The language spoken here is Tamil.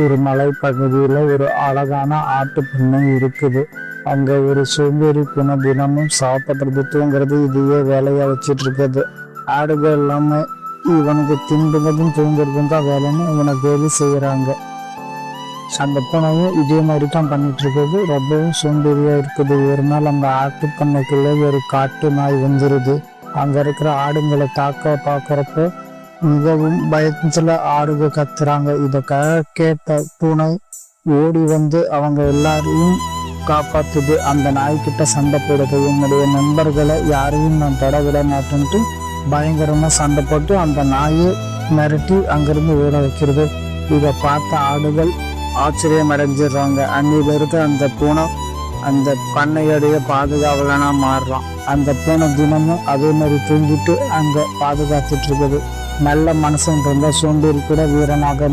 ஒரு மலைப்பகுதியில் ஒரு அழகான ஆட்டு பண்ணை இருக்குது. அங்கே ஒரு சோம்பேறி பூனை தினமும் சாப்பிட்றது தூங்குறது இதையே வேலையாக வச்சிட்டு இருக்குது. ஆடுகள் எல்லாமே இவனுக்கு திண்டுறதும் தூங்குறதும் தான் வேலைன்னு இவனை வேலை செய்கிறாங்க. அந்த பூனையும் இதே மாதிரி தான் பண்ணிட்டு இருக்குது. ரொம்பவும் சோம்பேறியாக இருக்குது. ஒரு நாள் அந்த ஆட்டு பண்ணைக்குள்ளே ஒரு காட்டு நாய் வந்துடுது. அங்கே இருக்கிற ஆடுங்களை தாக்க பார்க்குறப்போ மிகவும் பயத்துல ஆடுக கத்துறாங்க. இதை கேட்ட பூனை ஓடி வந்து அவங்க எல்லாரையும் காப்பாத்துது. அந்த நாய்கிட்ட சண்டை போடுது. என்னுடைய நண்பர்களை யாரையும் நான் தொட விட மாட்டேன்ட்டு பயங்கரமா சண்டை போட்டு அந்த நாயை மிரட்டி அங்கிருந்து ஓட வைக்கிறது. இதை பார்த்த ஆடுகள் ஆச்சரியம் அடைஞ்சிடுறாங்க. அன்னிலிருந்து அந்த பூனை அந்த பண்ணையுடைய பாதுகாவலனா மாறுறான். அந்த பூனை தினமும் அதே மாதிரி தூங்கிட்டு அங்க பாதுகாத்துட்டு இருக்குது. நல்ல மனுஷன் இருந்தா சோம்பேறி கூட வீரனாக